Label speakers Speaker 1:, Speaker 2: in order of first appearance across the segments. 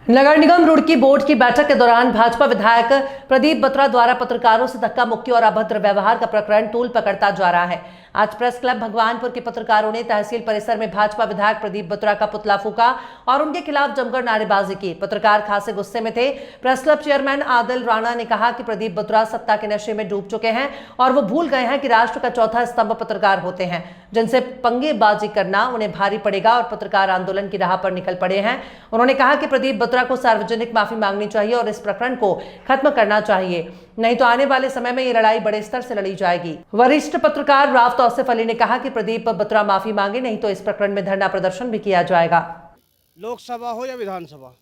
Speaker 1: नगर निगम Roorkee board की बैठक के दौरान भाजपा विधायक प्रदीप बत्रा द्वारा पत्रकारों से धक्का मुक्की और अभद्र व्यवहार का प्रकरण तूल पकड़ता जा रहा है। आज प्रेस क्लब भगवानपुर के पत्रकारों ने तहसील परिसर में भाजपा विधायक प्रदीप बत्रा का पुतला फूका और उनके खिलाफ जमकर नारेबाजी की। पत्रकार खासे गुस्से में थे। Press club chairman Adil Rana ने कहा कि प्रदीप बत्रा सत्ता के नशे में डूब चुके हैं और वो भूल गए हैं कि राष्ट्र का चौथा स्तंभ पत्रकार होते हैं, जिनसे पंगेबाजी करना उन्हें भारी पड़ेगा और पत्रकार आंदोलन की राह पर निकल पड़े हैं। उन्होंने कहा कि प्रदीप बत्रा को सार्वजनिक माफी मांगनी चाहिए और इस प्रकरण को खत्म करना चाहिए, नहीं तो आने वाले समय में ये लड़ाई बड़े स्तर से लड़ी जाएगी। वरिष्ठ पत्रकार राव तौसीफ अली ने कहा कि प्रदीप बत्रा माफी मांगे, नहीं तो इस प्रकरण में धरना प्रदर्शन भी किया जाएगा।
Speaker 2: लोकसभा हो या विधानसभा,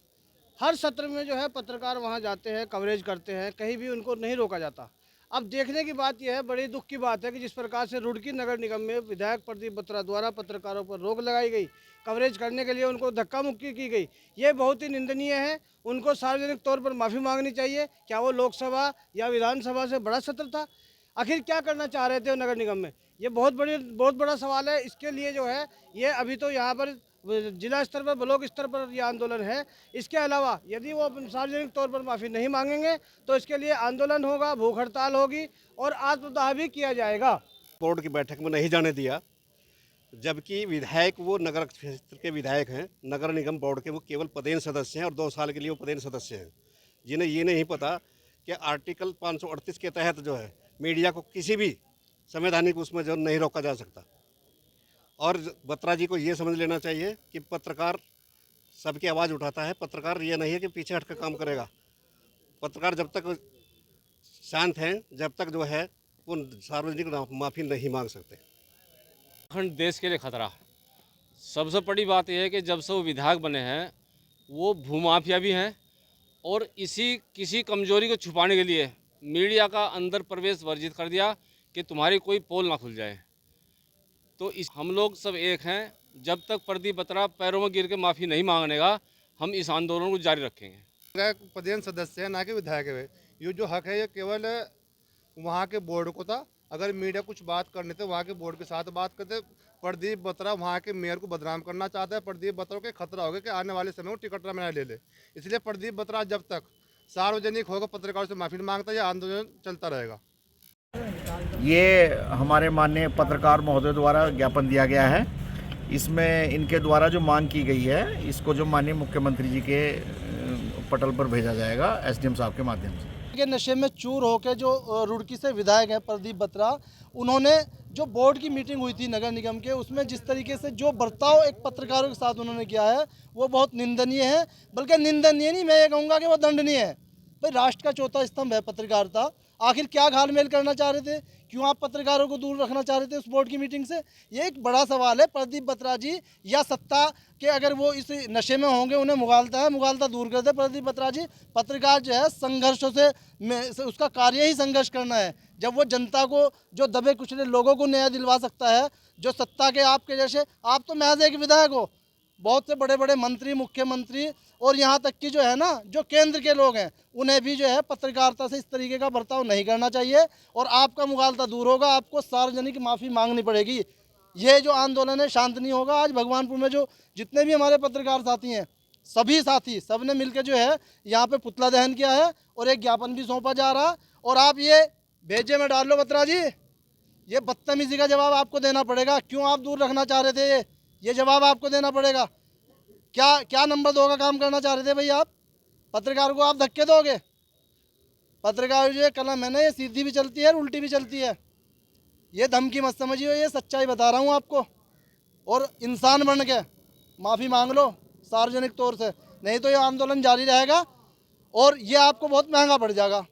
Speaker 2: हर सत्र में जो है पत्रकार वहां जाते हैं, कवरेज करते हैं, कहीं भी उनको नहीं रोका जाता। अब देखने की बात यह है, बड़ी दुख की बात है कि जिस प्रकार से रुड़की नगर निगम में विधायक प्रदीप बत्रा द्वारा पत्रकारों पर रोक लगाई गई, कवरेज करने के लिए उनको धक्का मुक्की की गई, ये बहुत ही निंदनीय है। उनको सार्वजनिक तौर पर माफ़ी मांगनी चाहिए। क्या वो लोकसभा या विधानसभा से बड़ा सत्र था? आखिर क्या करना चाह रहे थे वो नगर निगम में? ये बहुत बड़ा सवाल है। इसके लिए जो है ये अभी तो यहाँ पर जिला स्तर पर, ब्लॉक स्तर पर यह आंदोलन है। इसके अलावा यदि वो सार्वजनिक तौर पर माफ़ी नहीं मांगेंगे तो इसके लिए आंदोलन होगा, भूख हड़ताल होगी और आत्मदाह भी किया जाएगा।
Speaker 3: बोर्ड की बैठक में नहीं जाने दिया, जबकि विधायक वो नगर क्षेत्र के विधायक हैं, नगर निगम बोर्ड के वो केवल पदेन सदस्य हैं और 2 साल के लिए वो पदेन सदस्य हैं, जिन्हें ये नहीं पता कि आर्टिकल 538 के तहत जो है मीडिया को किसी भी संवैधानिक उसमें जो नहीं रोका जा सकता। और बत्रा जी को ये समझ लेना चाहिए कि पत्रकार सबकी आवाज़ उठाता है। पत्रकार ये नहीं है कि पीछे हट कर काम करेगा। पत्रकार जब तक शांत हैं, जब तक जो है वो सार्वजनिक माफ़ी नहीं मांग सकते।
Speaker 4: खंड देश के लिए खतरा है। सबसे बड़ी बात यह है कि जब से वो विधायक बने हैं वो भूमाफिया भी हैं और किसी कमजोरी को छुपाने के लिए मीडिया का अंदर प्रवेश वर्जित कर दिया कि तुम्हारी कोई पोल ना खुल जाए। तो हम लोग सब एक हैं। जब तक प्रदीप बत्रा पैरों में गिर के माफ़ी नहीं मांगने का, हम इस आंदोलन को जारी रखेंगे।
Speaker 5: पदेन सदस्य है, ना कि विधायक है। ये जो हक है ये केवल वहाँ के बोर्ड को था। अगर मीडिया कुछ बात करने थे वहाँ के बोर्ड के साथ बात करते। प्रदीप बत्रा वहाँ के मेयर को बदनाम करना चाहता है। प्रदीप बत्रा को खतरा होगा कि आने वाले समय में टिकट ना ले ले। इसलिए प्रदीप बत्रा जब तक सार्वजनिक होगा पत्रकारों से माफ़ी मांगता है, यह आंदोलन चलता रहेगा।
Speaker 6: ये हमारे माननीय पत्रकार महोदय द्वारा ज्ञापन दिया गया है। इसमें इनके द्वारा जो मांग की गई है, इसको जो माननीय मुख्यमंत्री जी के पटल पर भेजा जाएगा एसडीएम साहब के माध्यम से।
Speaker 2: के नशे में चूर होकर जो रुड़की से विधायक हैं प्रदीप बत्रा, उन्होंने जो बोर्ड की मीटिंग हुई थी नगर निगम के, उसमें जिस तरीके से जो बर्ताव एक पत्रकारों के साथ उन्होंने किया है वो बहुत निंदनीय है। बल्कि निंदनीय नहीं, मैं ये कहूँगा कि वो दंडनीय है। भाई राष्ट्र का चौथा स्तंभ है पत्रकारिता। आखिर क्या घालमेल करना चाह रहे थे? क्यों आप पत्रकारों को दूर रखना चाह रहे थे उस बोर्ड की मीटिंग से? ये एक बड़ा सवाल है। प्रदीप बत्रा जी या सत्ता के अगर वो इस नशे में होंगे, उन्हें मुगालता दूर कर दे। प्रदीप बत्रा जी, पत्रकार जो है संघर्षों से उसका कार्य ही संघर्ष करना है। जब वो जनता को, जो दबे कुचले लोगों को न्याय दिलवा सकता है, जो सत्ता के आपके जैसे, आप तो महज एक विधायक हो, बहुत से बड़े बड़े मंत्री, मुख्यमंत्री और यहाँ तक कि जो है ना, जो केंद्र के लोग हैं, उन्हें भी जो है पत्रकारिता से इस तरीके का बर्ताव नहीं करना चाहिए और आपका मुगालता दूर होगा। आपको सार्वजनिक माफ़ी मांगनी पड़ेगी। ये जो आंदोलन है शांत नहीं होगा। आज भगवानपुर में जो जितने भी हमारे पत्रकार साथी हैं, सभी साथी सब ने मिलकर जो है यहाँ पे पुतला दहन किया है और एक ज्ञापन भी सौंपा जा रहा है। और आप ये भेजे में डाल लो बत्रा जी, ये बदतमीजी का जवाब आपको देना पड़ेगा। क्यों आप दूर रखना चाह रहे थे, ये जवाब आपको देना पड़ेगा। क्या नंबर 2 का काम करना चाह रहे थे भाई? आप पत्रकार को आप धक्के दोगे? पत्रकार जो कलम है ना, ये सीधी भी चलती है, उल्टी भी चलती है। ये धमकी मत समझिए, ये सच्चाई बता रहा हूँ आपको। और इंसान बन के माफ़ी मांग लो सार्वजनिक तौर से, नहीं तो ये आंदोलन जारी रहेगा और ये आपको बहुत महंगा पड़ जाएगा।